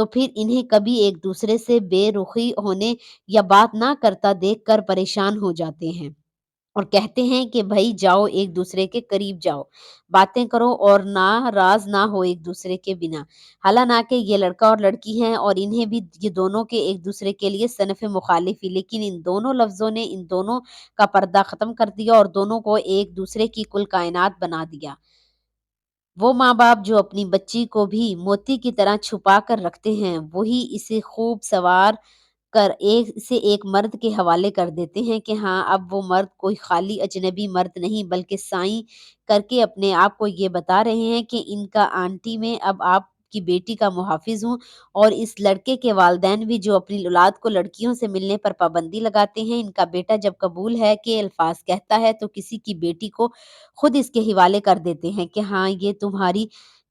تو پھر انہیں کبھی ایک دوسرے سے بے رخی ہونے یا بات نہ کرتا دیکھ کر پریشان ہو جاتے ہیں اور کہتے ہیں کہ بھائی جاؤ ایک دوسرے کے قریب جاؤ، باتیں کرو اور ناراض نہ ہو ایک دوسرے کے بنا۔ حالانکہ یہ لڑکا اور لڑکی ہیں اور انہیں بھی یہ دونوں کے ایک دوسرے کے لیے صنف مخالف ہی، لیکن ان دونوں لفظوں نے ان دونوں کا پردہ ختم کر دیا اور دونوں کو ایک دوسرے کی کل کائنات بنا دیا۔ وہ ماں باپ جو اپنی بچی کو بھی موتی کی طرح چھپا کر رکھتے ہیں، وہی اسے خوب سوار کر اسے ایک مرد کے حوالے کر دیتے ہیں کہ ہاں اب وہ مرد کوئی خالی اجنبی مرد نہیں بلکہ سائیں کر کے اپنے آپ کو یہ بتا رہے ہیں کہ ان کا آنٹی میں اب آپ کی بیٹی کا محافظ ہوں، اور اس لڑکے کے والدین بھی جو اپنی اولاد کو لڑکیوں سے ملنے پر پابندی لگاتے ہیں، ان کا بیٹا جب قبول ہے کہ الفاظ کہتا ہے تو کسی کی بیٹی کو خود اس کے حوالے کر دیتے ہیں کہ ہاں یہ تمہاری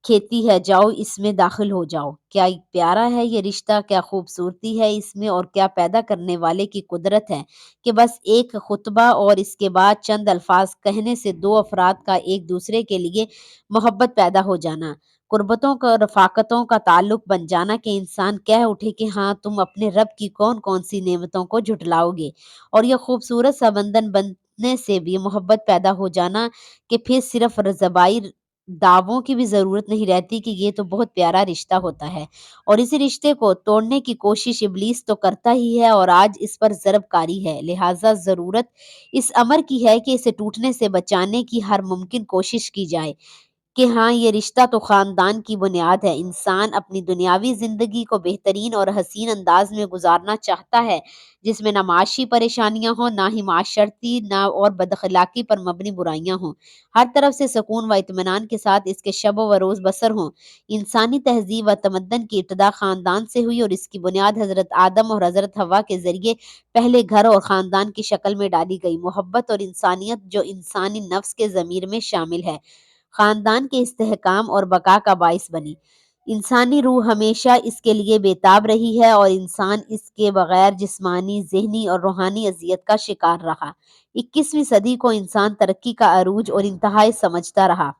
کھیتی ہے، جاؤ اس میں داخل ہو جاؤ۔ کیا پیارا ہے یہ رشتہ، کیا خوبصورتی ہے اس میں، اور کیا پیدا کرنے والے کی قدرت ہے کہ بس ایک خطبہ اور اس کے بعد چند الفاظ کہنے سے دو افراد کا ایک دوسرے کے لیے محبت پیدا ہو جانا، قربتوں کا رفاقتوں کا تعلق بن جانا کہ انسان کہہ اٹھے کہ ہاں تم اپنے رب کی کون کون سی نعمتوں کو جھٹلاؤ گے، اور یہ خوبصورت سا بندھن بننے سے بھی محبت پیدا ہو جانا کہ پھر صرف زبائی دعووں کی بھی ضرورت نہیں رہتی کہ یہ تو بہت پیارا رشتہ ہوتا ہے، اور اسی رشتے کو توڑنے کی کوشش ابلیس تو کرتا ہی ہے اور آج اس پر ضرب کاری ہے، لہٰذا ضرورت اس امر کی ہے کہ اسے ٹوٹنے سے بچانے کی ہر ممکن کوشش کی جائے کہ ہاں یہ رشتہ تو خاندان کی بنیاد ہے۔ انسان اپنی دنیاوی زندگی کو بہترین اور حسین انداز میں گزارنا چاہتا ہے جس میں نہ معاشی پریشانیاں ہوں، نہ ہی معاشرتی نہ اور بد اخلاقی پر مبنی برائیاں ہوں، ہر طرف سے سکون و اطمینان کے ساتھ اس کے شب و روز بسر ہوں۔ انسانی تہذیب و تمدن کی ابتدا خاندان سے ہوئی اور اس کی بنیاد حضرت آدم اور حضرت حوا کے ذریعے پہلے گھر اور خاندان کی شکل میں ڈالی گئی۔ محبت اور انسانیت جو انسانی نفس کے ضمیر میں شامل ہے، خاندان کے استحکام اور بقا کا باعث بنی۔ انسانی روح ہمیشہ اس کے لیے بےتاب رہی ہے اور انسان اس کے بغیر جسمانی، ذہنی اور روحانی اذیت کا شکار رہا۔ 21ویں صدی کو انسان ترقی کا عروج اور انتہا سمجھتا رہا،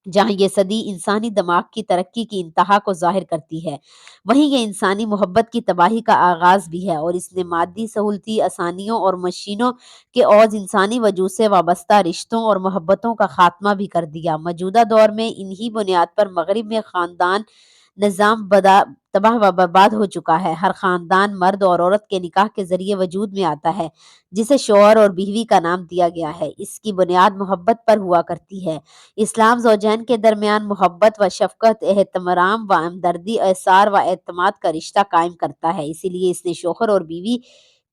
جہاں یہ صدی انسانی دماغ کی ترقی کی انتہا کو ظاہر کرتی ہے، وہیں یہ انسانی محبت کی تباہی کا آغاز بھی ہے، اور اس نے مادی سہولتی آسانیوں اور مشینوں کے عوض انسانی وجود سے وابستہ رشتوں اور محبتوں کا خاتمہ بھی کر دیا۔ موجودہ دور میں انہی بنیاد پر مغرب میں خاندان نظام تباہ و برباد ہو چکا ہے۔ ہر خاندان مرد اور عورت کے نکاح کے ذریعے وجود میں آتا ہے جسے شوہر اور بیوی کا نام دیا گیا ہے۔ اس کی بنیاد محبت پر ہوا کرتی ہے۔ اسلام زوجین کے درمیان محبت و شفقت، احترام و ہمدردی، احسار و اعتماد کا رشتہ قائم کرتا ہے، اسی لیے اس نے شوہر اور بیوی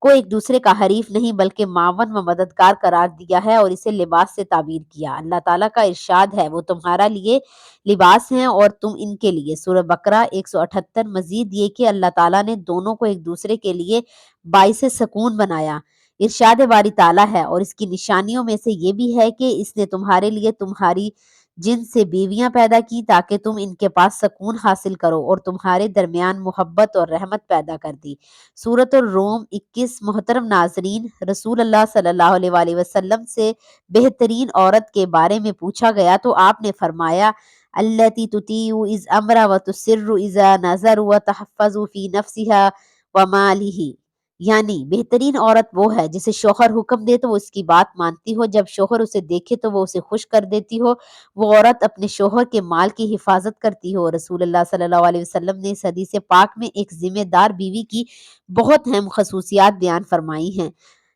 کو ایک دوسرے کا حریف نہیں بلکہ معاون و مددگار قرار دیا ہے اور اسے لباس سے تعبیر کیا۔ اللہ تعالیٰ کا ارشاد ہے، وہ تمہارا لیے لباس ہیں اور تم ان کے لیے۔ سورہ بقرہ 178۔ مزید یہ کہ اللہ تعالیٰ نے دونوں کو ایک دوسرے کے لیے باعث سکون بنایا۔ ارشاد باری تعالیٰ ہے، اور اس کی نشانیوں میں سے یہ بھی ہے کہ اس نے تمہارے لیے تمہاری جن سے بیویاں پیدا کی تاکہ تم ان کے پاس سکون حاصل کرو اور تمہارے درمیان محبت اور رحمت پیدا کر دی۔ سورۃ الروم 21۔ محترم ناظرین، رسول اللہ صلی اللہ علیہ وآلہ وسلم سے بہترین عورت کے بارے میں پوچھا گیا تو آپ نے فرمایا التی تطیع اذ امر وتسر اذا نظر وتحفظ فی نفسها ومالہ، یعنی بہترین عورت وہ ہے جسے شوہر حکم دے تو وہ اس کی بات مانتی ہو، جب شوہر اسے دیکھے تو وہ اسے خوش کر دیتی ہو، وہ عورت اپنے شوہر کے مال کی حفاظت کرتی ہو۔ رسول اللہ صلی اللہ علیہ وسلم نے اس حدیث پاک میں ایک ذمہ دار بیوی کی بہت اہم خصوصیات بیان فرمائی ہیں۔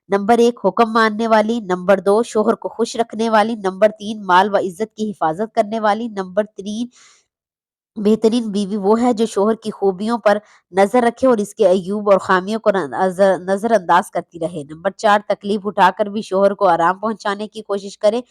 نمبر 1، حکم ماننے والی۔ نمبر 2، شوہر کو خوش رکھنے والی۔ نمبر 3، مال و عزت کی حفاظت کرنے والی۔ نمبر 3، بہترین بیوی وہ ہے جو شوہر کی خوبیوں پر نظر رکھے اور اس کے عیوب اور خامیوں کو نظر انداز کرتی رہے۔ نمبر 4، تکلیف اٹھا کر بھی شوہر کو آرام پہنچانے کی کوشش کرے۔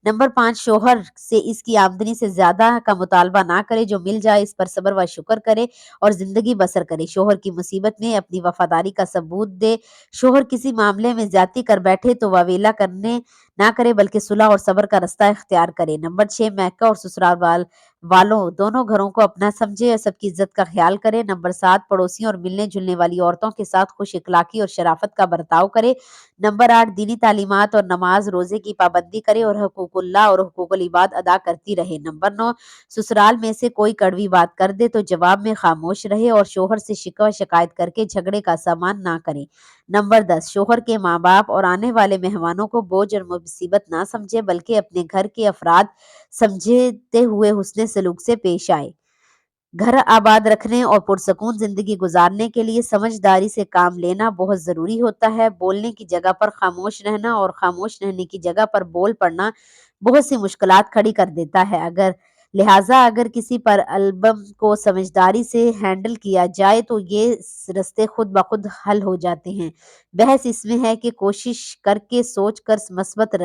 نمبر 5، شوہر سے اس کی آمدنی سے زیادہ کا مطالبہ نہ کرے، جو مل جائے اس پر صبر و شکر کرے اور زندگی بسر کرے۔ شوہر کی مصیبت میں اپنی وفاداری کا ثبوت دے۔ شوہر کسی معاملے میں زیادتی کر بیٹھے تو واویلا کرنے نہ کرے بلکہ صلح اور صبر کا رستہ اختیار کرے۔ نمبر 6، میکہ اور سسرال والوں دونوں گھروں کو اپنا سمجھے اور سب کی عزت کا خیال کرے۔ نمبر 7، پڑوسیوں اور ملنے جلنے والی عورتوں کے ساتھ خوش اخلاقی اور شرافت کا برتاؤ کرے۔ نمبر 8، دینی تعلیمات اور نماز روزے کی پابندی کرے اور حقوق اللہ اور حقوق العباد ادا کرتی رہے۔ نمبر 9، سسرال میں سے کوئی کڑوی بات کر دے تو جواب میں خاموش رہے اور شوہر سے شکوہ شکایت کر کے جھگڑے کا سامان نہ کرے۔ نمبر 10، شوہر کے ماں باپ اور آنے والے مہمانوں کو بوجھ اور مصیبت نہ سمجھے بلکہ اپنے گھر کے افراد سمجھتے ہوئے حسن سلوک سے پیش آئے۔ گھر آباد رکھنے اور پرسکون زندگی گزارنے کے لیے سمجھداری سے کام لینا بہت ضروری ہوتا ہے۔ بولنے کی جگہ پر خاموش رہنا اور خاموش رہنے کی جگہ پر بول پڑنا بہت سی مشکلات کھڑی کر دیتا ہے۔ اگر کسی پر البم کو سمجھداری سے ہینڈل کیا جائے تو یہ رستے خود بخود حل ہو جاتے ہیں۔ بحث اس میں ہے کہ کوشش کر کے سوچ کر مثبت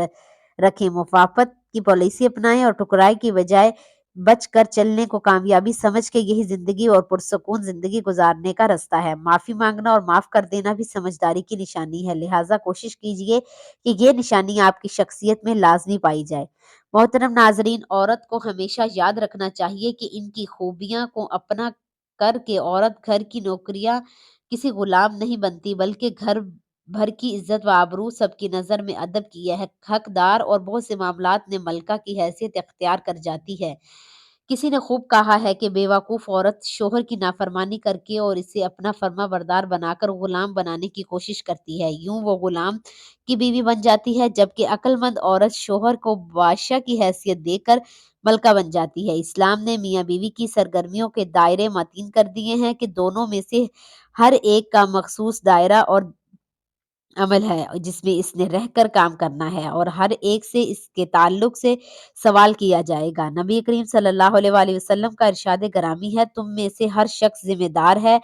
رکھیں، موافقت کی پالیسی اپنائیں اور ٹکرائی کی بجائے بچ کر چلنے کو کامیابی سمجھ کے یہی زندگی اور پرسکون زندگی گزارنے کا رستہ ہے۔ معافی مانگنا اور معاف کر دینا بھی سمجھداری کی نشانی ہے، لہٰذا کوشش کیجیے کہ یہ نشانی آپ کی شخصیت میں لازمی پائی جائے۔ محترم ناظرین، عورت کو ہمیشہ یاد رکھنا چاہیے کہ ان کی خوبیاں کو اپنا کر کے عورت گھر کی نوکریاں کسی غلام نہیں بنتی بلکہ گھر بھر کی عزت و آبرو، سب کی نظر میں ادب کی حقدار اور بہت سے معاملات میں ملکہ کی حیثیت اختیار کر جاتی ہے۔ کسی نے خوب کہا ہے کہ بے وقوف عورت شوہر کی نافرمانی کر کے اور اسے اپنا فرما بردار بنا کر غلام بنانے کی کوشش کرتی ہے، یوں وہ غلام کی بیوی بن جاتی ہے، جبکہ عقل مند عورت شوہر کو بادشاہ کی حیثیت دے کر ملکہ بن جاتی ہے۔ اسلام نے میاں بیوی کی سرگرمیوں کے دائرے متعین کر دیے ہیں کہ دونوں میں سے ہر ایک کا مخصوص دائرہ اور عمل ہے جس میں اس نے رہ کر کام کرنا ہے اور ہر ایک سے اس کے تعلق سے سوال کیا جائے گا۔ نبی کریم صلی اللہ علیہ وآلہ وسلم کا ارشاد گرامی ہے، تم میں سے ہر شخص ذمہ دار ہے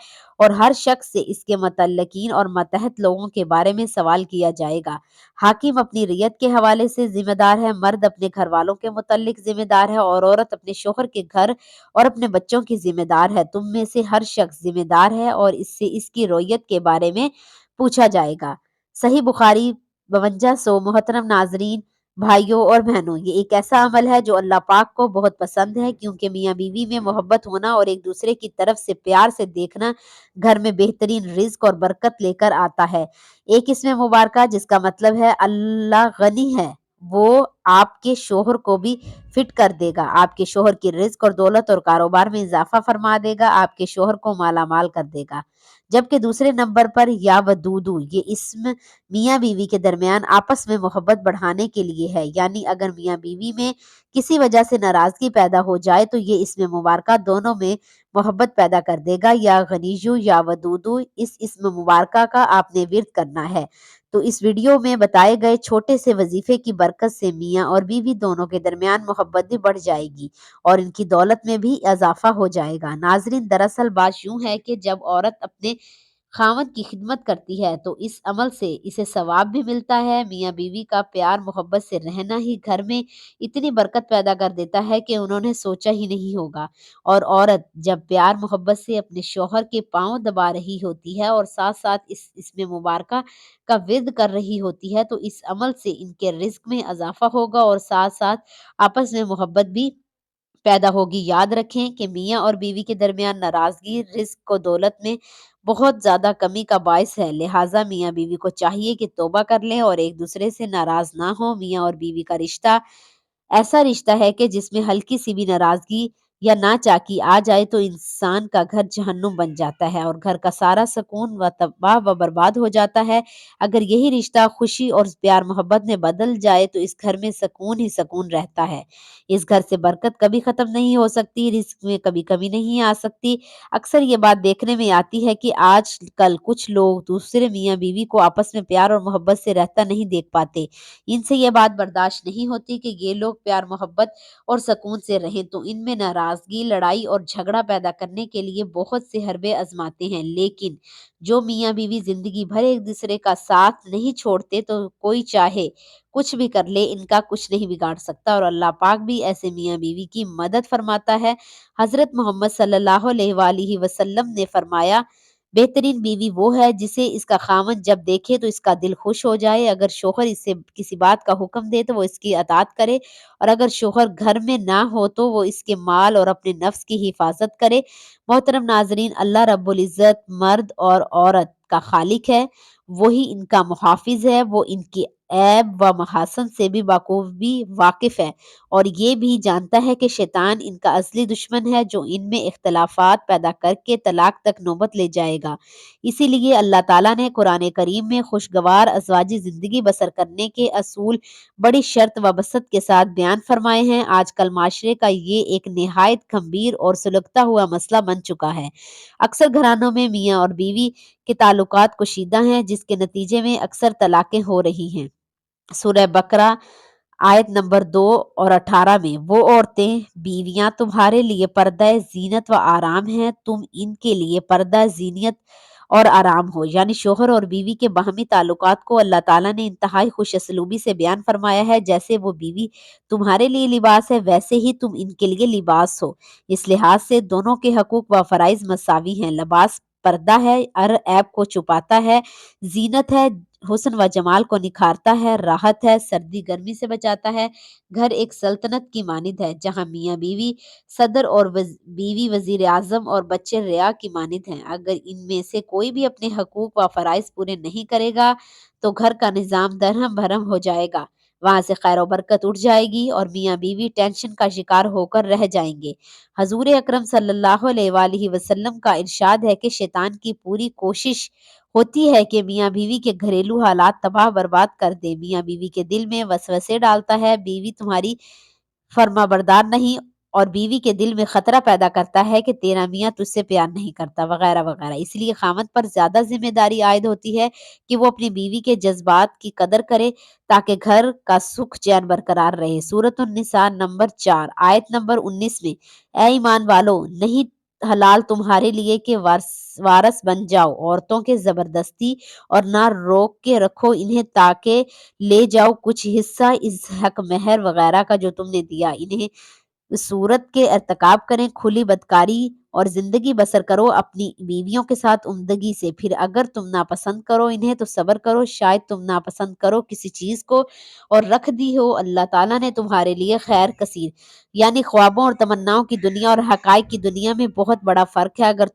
اور ہر شخص سے اس کے متعلقین اور ماتحت لوگوں کے بارے میں سوال کیا جائے گا۔ حاکم اپنی رعیت کے حوالے سے ذمہ دار ہے، مرد اپنے گھر والوں کے متعلق ذمہ دار ہے اور عورت اپنے شوہر کے گھر اور اپنے بچوں کی ذمہ دار ہے۔ تم میں سے ہر شخص ذمہ دار ہے اور اس سے اس کی رعیت کے بارے میں پوچھا جائے گا۔ صحیح بخاری 5200۔ محترم ناظرین، بھائیوں اور بہنوں، یہ ایک ایسا عمل ہے جو اللہ پاک کو بہت پسند ہے، کیونکہ میاں بیوی میں محبت ہونا اور ایک دوسرے کی طرف سے پیار سے دیکھنا گھر میں بہترین رزق اور برکت لے کر آتا ہے۔ ایک اسم مبارکہ جس کا مطلب ہے اللہ غنی ہے، وہ آپ کے شوہر کو بھی فٹ کر دے گا، آپ کے شوہر کی رزق اور دولت اور کاروبار میں اضافہ فرما دے گا، آپ کے شوہر کو مالا مال کر دے گا۔ جبکہ دوسرے نمبر پر یا ودودو، یہ اسم میاں بیوی کے درمیان آپس میں محبت بڑھانے کے لیے ہے، یعنی اگر میاں بیوی میں کسی وجہ سے ناراضگی پیدا ہو جائے تو یہ اسم مبارکہ دونوں میں محبت پیدا کر دے گا۔ یا غنیجو یا ودودو، اس اسم مبارکہ کا آپ نے ورد کرنا ہے۔ تو اس ویڈیو میں بتائے گئے چھوٹے سے وظیفے کی برکت سے میاں اور بیوی دونوں کے درمیان محبت بھی بڑھ جائے گی اور ان کی دولت میں بھی اضافہ ہو جائے گا۔ ناظرین، دراصل بات یوں ہے کہ جب عورت اپنے خاوند کی خدمت کرتی ہے تو اس عمل سے اسے ثواب بھی ملتا ہے۔ میاں بیوی کا پیار محبت سے رہنا ہی گھر میں اتنی برکت پیدا کر دیتا ہے کہ انہوں نے سوچا ہی نہیں ہوگا۔ اور عورت جب پیار محبت سے اپنے شوہر کے پاؤں دبا رہی ہوتی ہے اور ساتھ ساتھ اس اسم مبارکہ کا ورد کر رہی ہوتی ہے تو اس عمل سے ان کے رزق میں اضافہ ہوگا اور ساتھ ساتھ آپس میں محبت بھی پیدا ہوگی۔ یاد رکھیں کہ میاں اور بیوی کے درمیان ناراضگی رزق و دولت میں بہت زیادہ کمی کا باعث ہے، لہٰذا میاں بیوی کو چاہیے کہ توبہ کر لیں اور ایک دوسرے سے ناراض نہ ہوں۔ میاں اور بیوی کا رشتہ ایسا رشتہ ہے کہ جس میں ہلکی سی بھی ناراضگی یا ناچاکی آ جائے تو انسان کا گھر جہنم بن جاتا ہے اور گھر کا سارا سکون و تباہ و برباد ہو جاتا ہے۔ اگر یہی رشتہ خوشی اور پیار محبت میں بدل جائے تو اس گھر میں سکون ہی سکون رہتا ہے۔ اس گھر سے برکت کبھی ختم نہیں ہو سکتی، رزق میں کبھی کمی نہیں آ سکتی۔ اکثر یہ بات دیکھنے میں آتی ہے کہ آج کل کچھ لوگ دوسرے میاں بیوی کو آپس میں پیار اور محبت سے رہتا نہیں دیکھ پاتے۔ ان سے یہ بات برداشت نہیں ہوتی کہ یہ لوگ پیار محبت اور سکون سے رہیں، تو ان میں ناراضگی، لڑائی اور جھگڑا پیدا کرنے کے لیے بہت سے حربے آزماتے ہیں۔ لیکن جو میاں بیوی زندگی بھر ایک دوسرے کا ساتھ نہیں چھوڑتے تو کوئی چاہے کچھ بھی کر لے ان کا کچھ نہیں بگاڑ سکتا، اور اللہ پاک بھی ایسے میاں بیوی کی مدد فرماتا ہے۔ حضرت محمد صلی اللہ علیہ وآلہ وسلم نے فرمایا، بہترین بیوی وہ ہے جسے اس کا خاوند جب دیکھے تو اس کا دل خوش ہو جائے، اگر شوہر اسے کسی بات کا حکم دے تو وہ اس کی اطاعت کرے، اور اگر شوہر گھر میں نہ ہو تو وہ اس کے مال اور اپنے نفس کی حفاظت کرے۔ محترم ناظرین، اللہ رب العزت مرد اور عورت کا خالق ہے، وہی ان کا محافظ ہے، وہ ان کی عیب و محاسن سے بھی بخوبی واقف ہے، اور یہ بھی جانتا ہے کہ شیطان ان کا اصلی دشمن ہے جو ان میں اختلافات پیدا کر کے طلاق تک نوبت لے جائے گا۔ اسی لیے اللہ تعالیٰ نے قرآن کریم میں خوشگوار ازواجی زندگی بسر کرنے کے اصول بڑی شرط و بست کے ساتھ بیان فرمائے ہیں۔ آج کل معاشرے کا یہ ایک نہایت گمبھیر اور سلگتا ہوا مسئلہ بن چکا ہے۔ اکثر گھرانوں میں میاں اور بیوی کے تعلقات کشیدہ ہیں، جس کے نتیجے میں اکثر طلاقیں ہو رہی ہیں۔ سورہ بقرہ آیت نمبر 2 اور 18 میں، وہ عورتیں بیویاں تمہارے لیے پردہ زینت و آرام ہیں، تم ان کے لیے پردہ زینت اور آرام ہو، یعنی شوہر اور بیوی کے باہمی تعلقات کو اللہ تعالیٰ نے انتہائی خوش اسلوبی سے بیان فرمایا ہے۔ جیسے وہ بیوی تمہارے لیے لباس ہے، ویسے ہی تم ان کے لیے لباس ہو۔ اس لحاظ سے دونوں کے حقوق و فرائض مساوی ہیں۔ لباس پردہ ہے، ہر عیب کو چھپاتا ہے، زینت ہے، حسن و جمال کو نکھارتا ہے، راحت ہے، سردی گرمی سے بچاتا ہے۔ گھر ایک سلطنت کی مانند ہے جہاں میاں بیوی صدر اور بیوی وزیر اعظم اور بچے رعا کی مانند ہیں۔ اگر ان میں سے کوئی بھی اپنے حقوق و فرائض پورے نہیں کرے گا تو گھر کا نظام درہم بھرم ہو جائے گا، وہاں سے خیر و برکت اٹھ جائے گی اور میاں بیوی ٹینشن کا شکار ہو کر رہ جائیں گے۔ حضور اکرم صلی اللہ علیہ وآلہ وسلم کا ارشاد ہے کہ شیطان کی پوری کوشش ہوتی ہے کہ میاں بیوی کے گھریلو حالات تباہ برباد کر دے۔ میاں بیوی کے دل میں وسوسے ڈالتا ہے، بیوی تمہاری فرما بردار نہیں، اور بیوی کے دل میں خطرہ پیدا کرتا ہے کہ تیرا میاں تجھ سے پیار نہیں کرتا، وغیرہ وغیرہ۔ اس لیے خاوند پر زیادہ ذمہ داری عائد ہوتی ہے کہ وہ اپنی بیوی کے جذبات کی قدر کرے تاکہ گھر کا سکھ چین برقرار رہے۔ سورۃ النساء نمبر 4 آیت نمبر 19 میں، اے ایمان والو، نہیں حلال تمہارے لیے کہ وارث بن جاؤ عورتوں کے زبردستی، اور نہ روک کے رکھو انہیں تاکہ لے جاؤ کچھ حصہ اس حق مہر وغیرہ کا جو تم نے دیا، انہیں صورت کے ارتکاب کریں، کھلی بدکاری اور زندگی بسر کرو اپنی بیویوں کے ساتھ عمدگی سے۔ پھر اگر تم ناپسند کرو انہیں تو صبر کرو، شاید تم ناپسند کرو کسی چیز کو اور رکھ دی ہو اللہ تعالیٰ نے تمہارے لیے خیر کثیر، یعنی خوابوں اور تمناؤں کی دنیا اور حقائق کی دنیا میں بہت بڑا فرق ہے۔ اگر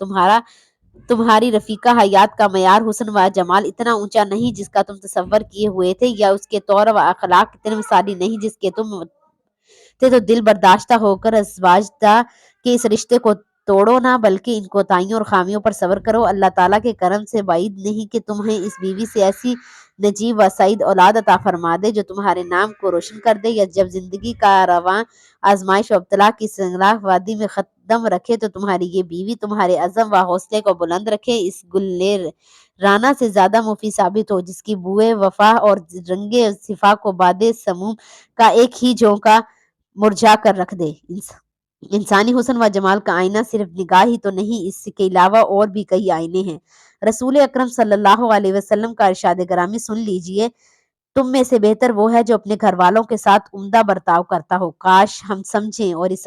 تمہاری رفیقہ حیات کا معیار حسن و جمال اتنا اونچا نہیں جس کا تم تصور کیے ہوئے تھے، یا اس کے طور و اخلاق اتنے مثالی نہیں جس کے تم تھے، تو دل برداشتہ ہو کر ازواجدہ کے اس رشتے کو توڑو نہ، بلکہ ان کوتاہیوں اور خامیوں پر صبر کرو۔ اللہ تعالیٰ کے کرم سے بعید نہیں کہ تمہیں اس بیوی سے ایسی نجیب و سعید اولاد عطا فرما دے جو تمہارے نام کو روشن کر دے، یا جب زندگی کا رواں آزمائش و ابتلا کی سنگلاخ وادی میں قدم رکھے تو تمہاری یہ بیوی تمہارے عزم و حوصلے کو بلند رکھے، اس گل رانا سے زیادہ مفید ثابت ہو جس کی بوئے وفا اور رنگ صفا کو باد سموم کا ایک ہی جھونکا مرجھا کر رکھ دے۔ انسانی حسن و جمال کا آئینہ صرف نگاہ ہی تو نہیں، اس کے علاوہ اور بھی کئی آئینے ہیں۔ رسول اکرم صلی اللہ علیہ وسلم کا ارشاد گرامی سن لیجئے، تم میں سے بہتر وہ ہے جو اپنے گھر والوں کے ساتھ عمدہ برتاؤ کرتا ہو۔ کاش ہم سمجھیں اور اس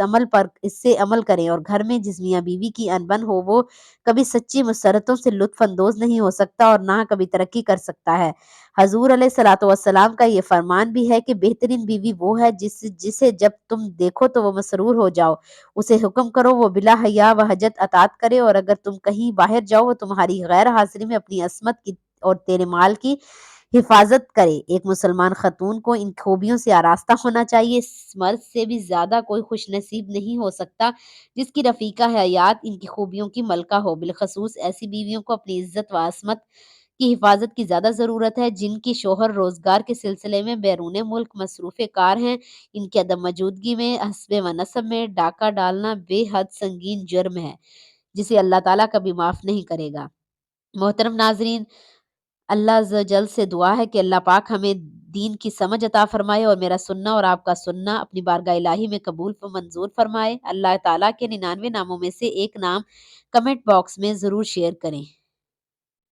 سے عمل کریں، اور گھر میں جس میاں بیوی کی انبن ہو وہ کبھی سچی مسرتوں سے لطف اندوز نہیں ہو سکتا اور نہ کبھی ترقی کر سکتا ہے۔ حضور علیہ الصلوۃ والسلام کا یہ فرمان بھی ہے کہ بہترین بیوی وہ ہے جسے جب تم دیکھو تو وہ مسرور ہو جاؤ، اسے حکم کرو وہ بلا حیا و حجت اطاعت کرے، اور اگر تم کہیں باہر جاؤ وہ تمہاری غیر حاضری میں اپنی عصمت کی اور تیرے مال کی حفاظت کرے۔ ایک مسلمان خاتون کو ان خوبیوں سے آراستہ ہونا چاہیے۔ اس مرد سے بھی زیادہ کوئی خوش نصیب نہیں ہو سکتا جس کی رفیقہ حیات ان کی خوبیوں کی ملکہ ہو۔ بالخصوص ایسی بیویوں کو اپنی عزت و عصمت کی حفاظت کی زیادہ ضرورت ہے جن کی شوہر روزگار کے سلسلے میں بیرون ملک مصروف کار ہیں۔ ان کی عدم موجودگی میں حسب و نسب میں ڈاکہ ڈالنا بے حد سنگین جرم ہے جسے اللہ تعالیٰ کبھی معاف نہیں کرے گا۔ محترم ناظرین، اللہ عز و جل سے دعا ہے کہ اللہ پاک ہمیں دین کی سمجھ عطا فرمائے اور میرا سننا اور آپ کا سننا اپنی بارگاہ الہی میں قبول و منظور فرمائے۔ اللہ تعالیٰ کے 99 ناموں میں سے ایک نام کمنٹ باکس میں ضرور شیئر کریں۔